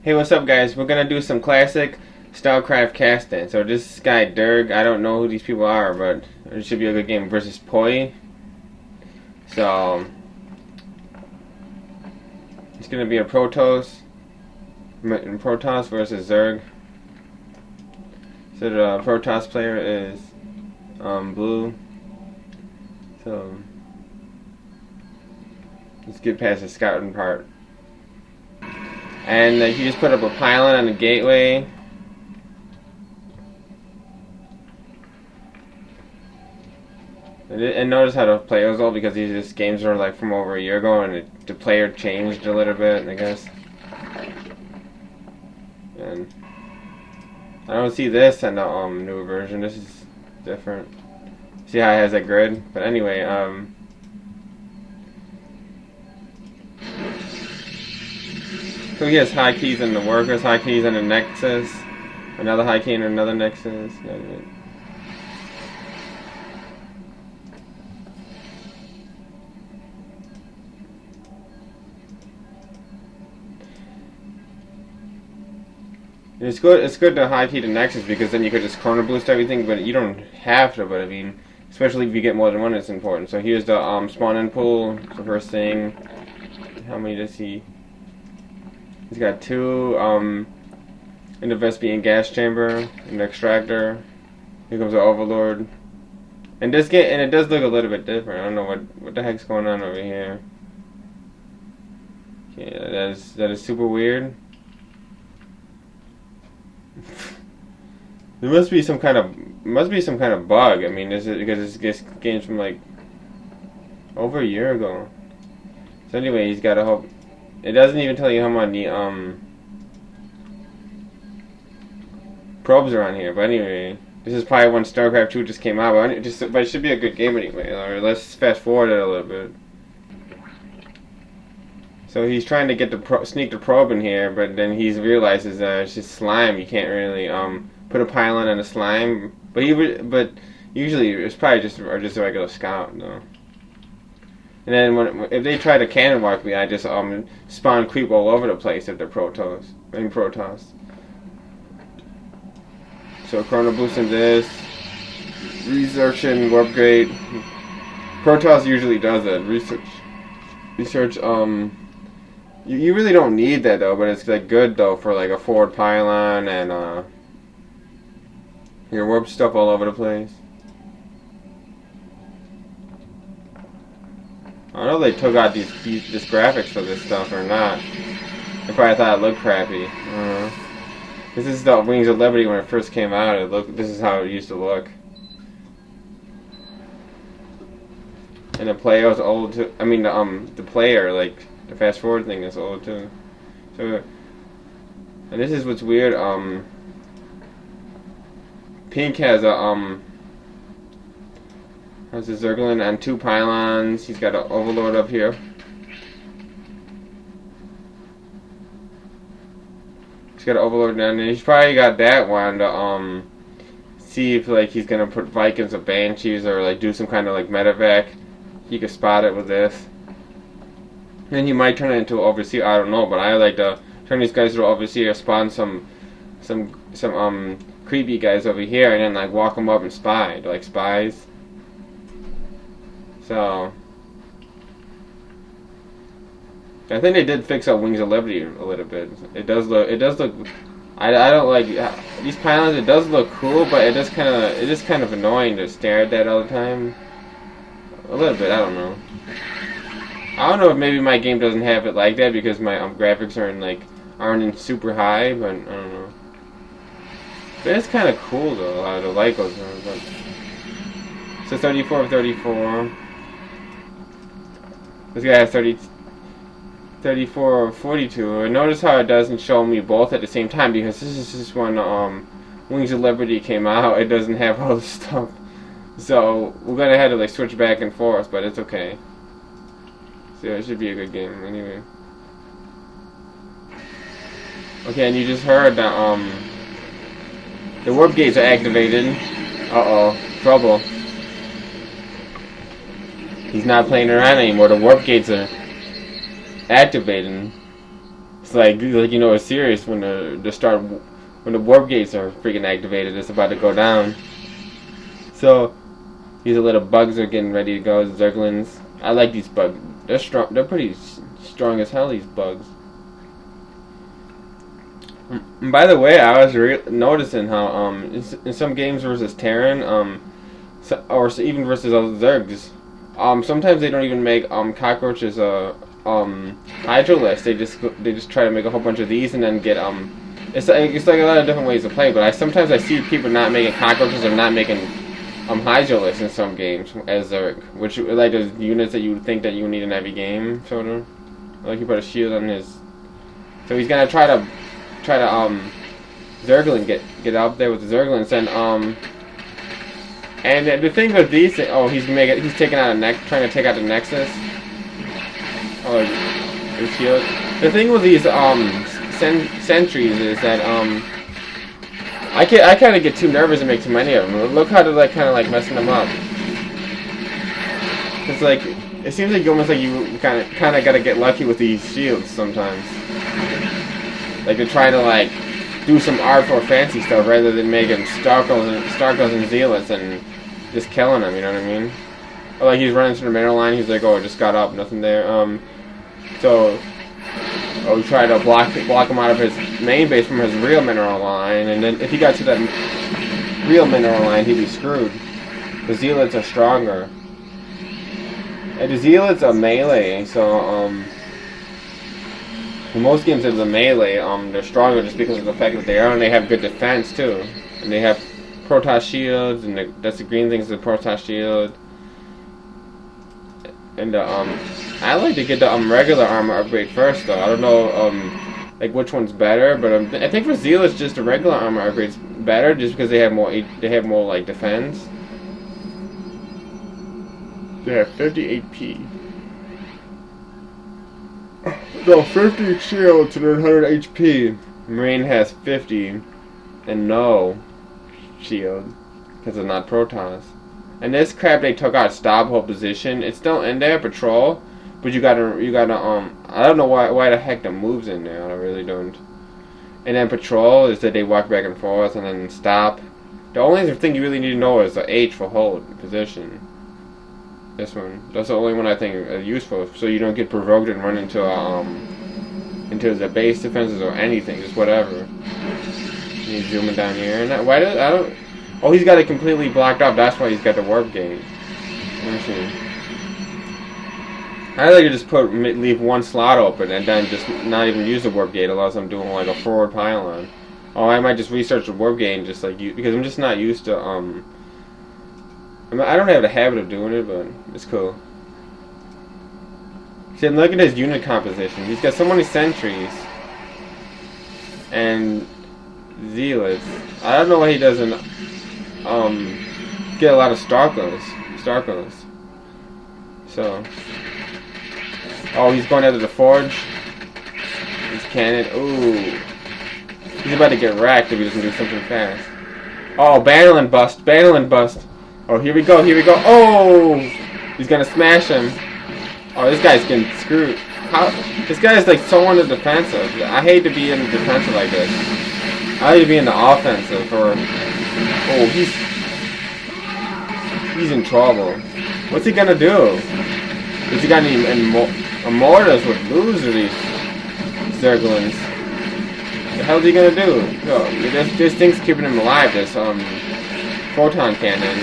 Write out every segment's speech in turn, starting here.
Hey, what's up, guys? We're gonna do some classic Starcraft casting. So this guy Derg, I don't know who these people are, but it should be a good game versus Poi. So it's gonna be a Protoss versus Zerg. So the Protoss player is blue. So let's get past the scouting part. And he just put up a pylon on the gateway. And notice how the players all, because these games are like from over a year ago, and the player changed a little bit, I guess. And I don't see this in the newer version. This is different. See how it has that grid? But anyway, so he has high keys in the workers, high keys in the nexus, another high key in another nexus. It's good to high key the nexus, because then you could just corner boost everything, but you don't have to. But I mean, especially if you get more than one, it's important. So here's the spawn in pool. It's the first thing. How many does he? He's got two in the Vespian gas chamber, an extractor. Here comes the Overlord. And this game, and it does look a little bit different. I don't know what the heck's going on over here. Yeah, that is super weird. There must be some kind of bug. I mean, is it because this game's from like over a year ago? So anyway, he's got a whole. It doesn't even tell you how many probes are on here. But anyway, this is probably when StarCraft 2 just came out. But it should be a good game anyway. Or let's fast forward it a little bit. So he's trying to get sneak the probe in here, but then he realizes it's just slime. You can't really put a pylon on a slime. But usually it's probably just a regular scout though. And then if they try to cannon walk me, I just spawn creep all over the place if they're Protoss. So chrono boosting this, researching warp gate. Protoss usually does that. Research. You really don't need that though, but it's like good though for like a forward pylon and your warp stuff all over the place. I don't know if they took out this graphics for this stuff or not. I probably thought it looked crappy. This is the Wings of Liberty when it first came out. This is how it used to look. And the player was old too. I mean the player, like the fast forward thing, is old too. So, and this is what's weird. Pink has a has a Zergling on two pylons. He's got an Overlord up here. He's got an Overlord down there. He's probably got that one to see if like he's gonna put Vikings or Banshees or like do some kind of like medevac. He could spot it with this. Then he might turn it into an Overseer. I don't know, but I like to turn these guys into Overseer, spawn some creepy guys over here, and then like walk them up and spy, like spies. So I think they did fix up Wings of Liberty a little bit. It does look. I don't like these pylons. It does look cool, but it is kind of annoying to stare at that all the time. A little bit. I don't know. I don't know if maybe my game doesn't have it like that because my graphics aren't in super high, but I don't know. But it's kind of cool though. How the light goes on. But so 34 of 34. This guy has 34 of 42. And notice how it doesn't show me both at the same time, because this is just when Wings of Liberty came out. It doesn't have all this stuff. So we're gonna have to like switch back and forth, but it's okay. So it should be a good game anyway. Okay, and you just heard that the warp gates are activated. Uh-oh, trouble. He's not playing around anymore. The warp gates are activating. It's like you know it's serious when when the warp gates are freaking activated. It's about to go down. So these little bugs are getting ready to go. Zerglings. I like these bugs. They're strong. They're pretty strong as hell. These bugs. And by the way, I was noticing how in some games versus Terran or even versus other Zergs, sometimes they don't even make cockroaches hydroless. They just try to make a whole bunch of these and then get it's like a lot of different ways to play. But sometimes I see people not making cockroaches or not making hydroless in some games as Zerg, which like the units that you would think that you need in every game, sort of. Like you put a shield on his, so he's gonna try to Zergling get up there with the Zerglings and the thing with these, he's taking out trying to take out the Nexus. Oh, the shield. The thing with these sentries is that I kind of get too nervous and make too many of them. Look how they're like kind of like messing them up. It's like it seems like almost like you kind of gotta get lucky with these shields sometimes. Like they're trying to like do some art for fancy stuff rather than making Starcraft and Zealots and just killing them. You know what I mean? Or like he's running through the mineral line. He's like, oh, I just got up, nothing there. We try to block him out of his main base from his real mineral line, and then if he got to that real mineral line, he'd be screwed. The Zealots are stronger. And the Zealots are melee, so in most games of the melee, they're stronger just because of the fact that they are, and they have good defense too. And they have Protoss shields, and that's the green thing is the Protoss shield. And I like to get the regular armor upgrade first though. I don't know like which one's better, but I think for Zealots just the regular armor upgrade's better just because they have more like defense. They have 50 AP. No, 50 shields and 100 HP. Marine has 50 and no shield because they're not Protoss. And this crap they took out stop hold position. It's still in there, patrol, but you gotta I don't know why the heck the move's in there. I really don't. And then patrol is that they walk back and forth and then stop. The only thing you really need to know is the H for hold position. This one. That's the only one I think is useful, so you don't get provoked and run into the base defenses or anything, just whatever. He's zooming down here, and why did I don't? Oh, he's got it completely blocked off. That's why he's got the warp gate. Let me see. I like to just leave one slot open and then just not even use the warp gate unless I'm doing like a forward pylon. Oh, I might just research the warp gate and just like because I'm just not used to I don't have the habit of doing it, but it's cool. See, look at his unit composition. He's got so many sentries and Zealots. I don't know why he doesn't get a lot of Starcraft. So, he's going after the forge. He's cannon. Ooh, he's about to get wrecked if he doesn't do something fast. Oh, Banneling bust. Oh, here we go. Oh, he's gonna smash him. Oh, this guy's getting screwed. This guy is like so on the defensive. I hate to be in the defensive like this. I like to be in the offensive. Oh, he's in trouble. What's he gonna do? Is he got any mortars would lose to these Zerglings? What the hell is he gonna do? No, this thing's keeping him alive. This photon cannon.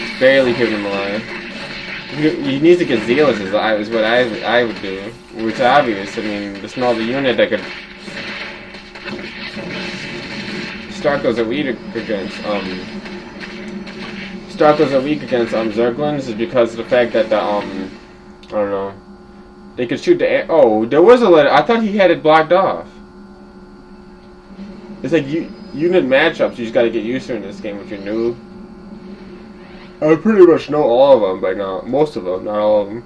It's barely keeping him alive. He needs to get Zealous is what I would do. Which is obvious. I mean, there's no other unit that could. Starcraft's are weak against Zerglings is because of the fact that I don't know, they could shoot the air. Oh, there was a letter. I thought he had it blocked off. It's like unit matchups. You just got to get used to in this game if you're new. I pretty much know all of them by now. Most of them, not all of them.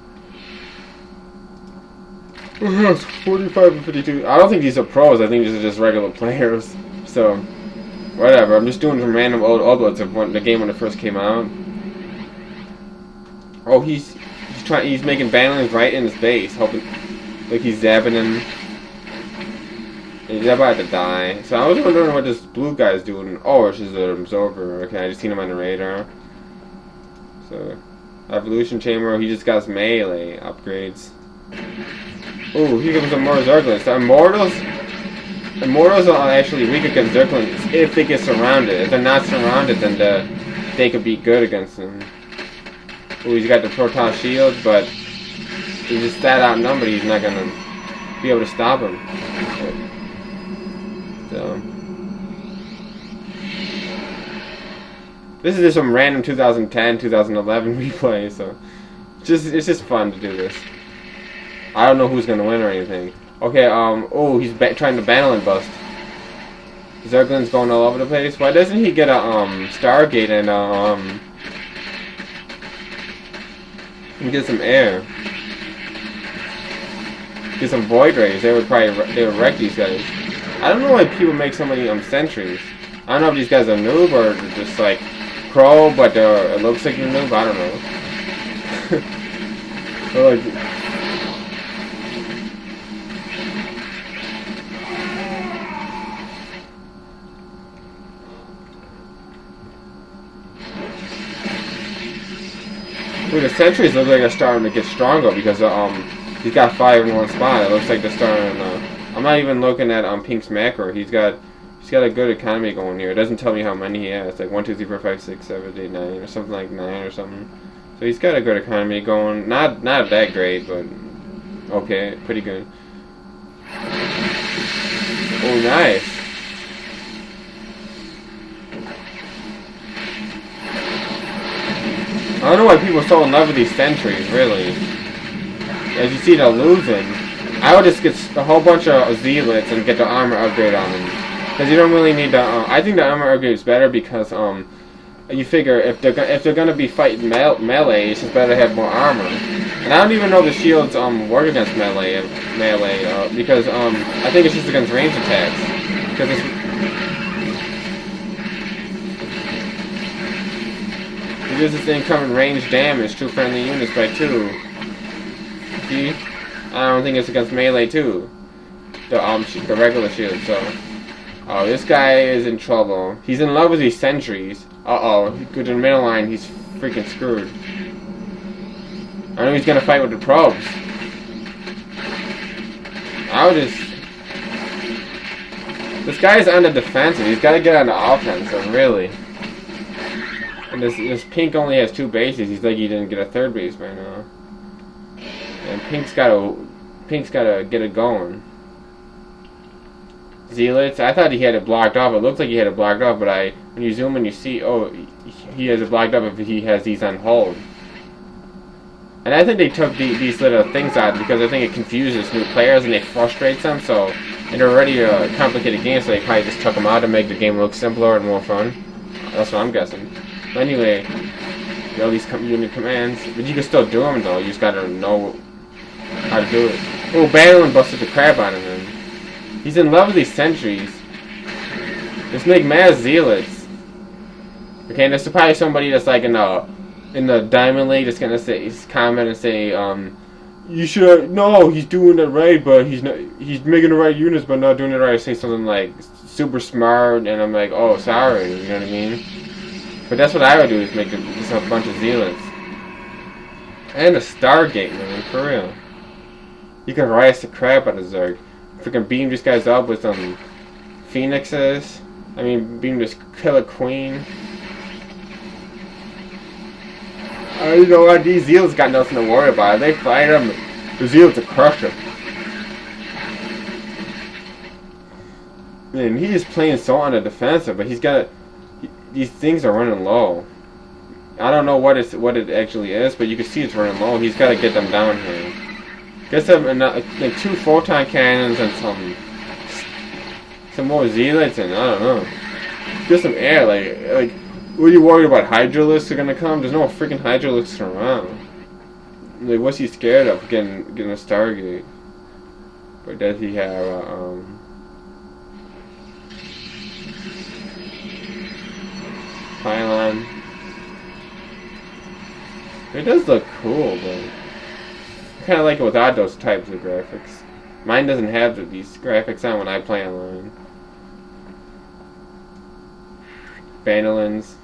It's 45 and 52. I don't think these are pros. I think these are just regular players. So, whatever. I'm just doing some random old uploads of the game when it first came out. Oh, he's making Banneling right in his base, hoping like he's zapping him. He's about to die. So I was wondering what this blue guy's doing. Oh, it's just an absorber. Okay, I just seen him on the radar. So, evolution chamber. He just got his melee upgrades. Oh, here comes some more Zerglings. So Immortals are actually weak against Zerglings if they get surrounded. If they're not surrounded, then they could be good against them. Oh, he's got the Protoss shield, but he's just that outnumbered. He's not gonna be able to stop him. So, this is just some random 2010, 2011 replay. So, it's just fun to do this. I don't know who's gonna win or anything. Okay, oh, he's trying to Banneling bust. Zergling's going all over the place. Why doesn't he get a, Stargate and get some air? Get some Void Rays. They would wreck these guys. I don't know why people make so many, Sentries. I don't know if these guys are noob or just, like, pro, but it looks like a noob. I don't know. Like, the Sentries look like they're starting to get stronger because he's got 5 in one spot. It looks like they're starting. I'm not even looking at Pink's macro. He's got a good economy going here. It doesn't tell me how many he has. Like 1, 2, 3, 4, 5, 6, 7, 8, 9, or something like 9 or something. So he's got a good economy going. Not that great, but okay, pretty good. Oh, nice. I don't know why people are so in love with these Sentries, really. As you see, they're losing. I would just get a whole bunch of Zealots and get the armor upgrade on them. Because you don't really need the, I think the armor upgrade is better because, you figure if they're gonna be fighting melee, it's just better to have more armor. And I don't even know the shields, work against melee, because, I think it's just against range attacks. Because it's, reduces the incoming range damage to friendly units by 2. See? I don't think it's against melee too. The regular shield. So, oh, this guy is in trouble. He's in love with these Sentries. Uh-oh, he goes to the middle line. He's freaking screwed. I know he's gonna fight with the probes. I would just. This guy's on the defensive. He's got to get on the offensive, really. And this Pink only has 2 bases. He's like he didn't get a 3rd base by now. And Pink's gotta get it going. Zealots. I thought he had it blocked off. It looks like he had it blocked off, but when you zoom in, you see, oh, he has it blocked off if he has these on hold. And I think they took these little things out because I think it confuses new players and it frustrates them. So, and they're already a complicated game, so they probably just took them out to make the game look simpler and more fun. That's what I'm guessing. Anyway, all these unit commands, but you can still do them though. You just gotta know how to do it. Oh, Banneling busted the crap out of him. He's in love with these Sentries. Let's make mad Zealots. Okay, and there's probably somebody that's like in the Diamond League that's gonna comment and say, you should no, he's doing it right, but he's making the right units, but not doing it right. Say something like super smart, and I'm like, oh, sorry, you know what I mean? But that's what I would do, is make just a bunch of Zealots. And a Stargate, man, for real. You can rise the crap out of Zerg. Freaking beam these guys up with some Phoenixes. I mean, beam this Killer Queen. You know what, these Zealots got nothing to worry about. They fight them, the Zealots will crush them. Man, he is playing so on the defensive, but he's got these things are running low. I don't know what it actually is, but you can see it's running low. He's got to get them down here. Get some like 2 photon cannons and some more Zealots, and I don't know. Get some air, like what are you worried about? Hydralisks are gonna come? There's no freaking Hydralisks around. Like, what's he scared of? Getting a Stargate? But does he have pylon? It does look cool, but I kind of like it without those types of graphics. Mine doesn't have these graphics on when I play online. Bannelings.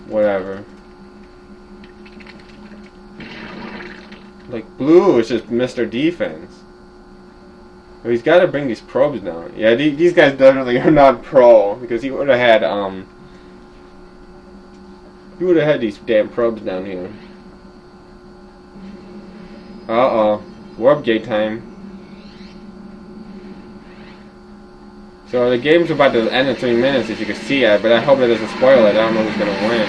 Whatever. Like, blue is just Mr. Defense. Well, he's got to bring these probes down. Yeah, these guys definitely are not pro, because he would have had, he would have had these damn probes down here. Uh-oh. Warp gate time. So the game's about to end in 3 minutes, if you can see it, but I hope that doesn't spoil it. I don't know who's gonna win.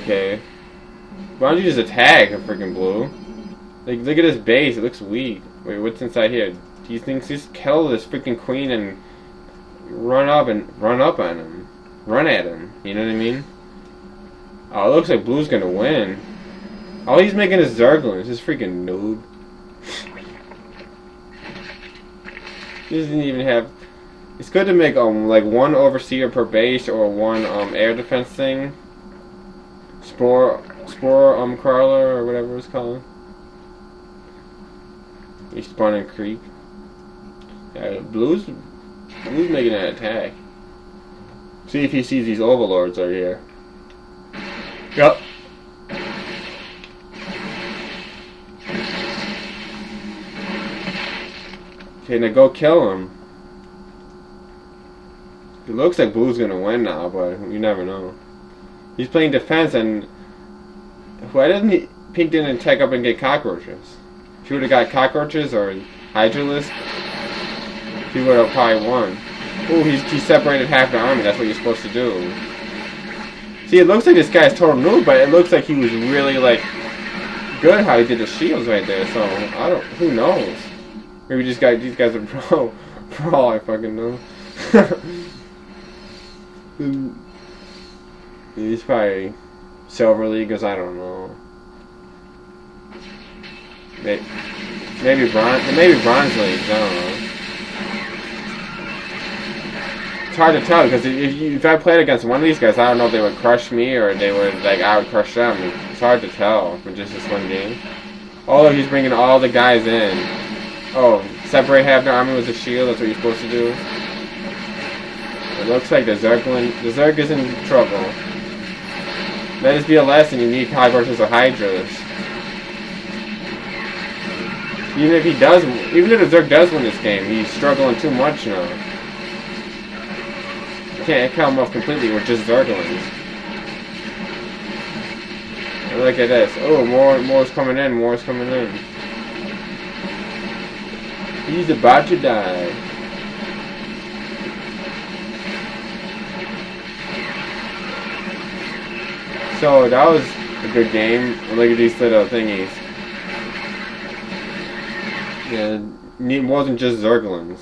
Okay. Why don't you just attack a freaking blue? Like, look at his base, it looks weak. Wait, what's inside here? Do you think just kill this freaking queen and run up on him? Run at him, you know what I mean? Oh, it looks like blue's gonna win. All he's making is Zerglings, this freaking noob. He doesn't even have... It's good to make, like, one overseer per base or one, air defense thing. Spore, crawler, or whatever it's called. He's spawning creep. Yeah, blue's making an attack. See if he sees these overlords are here. Yep. Okay, now go kill him. It looks like blue's gonna win now, but you never know. He's playing defense, and why doesn't Pink didn't take up and get cockroaches? If he would have got cockroaches or Hydralisk, he would have probably won. Ooh, he separated half the army. That's what you're supposed to do. See, it looks like this guy's total noob, but it looks like he was really, like, good how he did the shields right there. So who knows? Maybe these guys are pro. I fucking know. He's probably Silver Leaguers, I don't know. Maybe Bronze Leagues, I don't know. It's hard to tell, because if I played against one of these guys, I don't know if they would crush me or they would, like, I would crush them. It's hard to tell from just this one game. Oh, he's bringing all the guys in. Oh, separate half their army with a shield, that's what you're supposed to do. It looks like the Zerg is in trouble. Let this be a lesson, you need cockroaches or hydras. Even if the Zerg does win this game, he's struggling too much now. You can't kill him off completely with just Zerglings. And look at this. Oh, more's coming in. He's about to die. So that was a good game. Look at these little thingies. Yeah, it wasn't just Zerglings.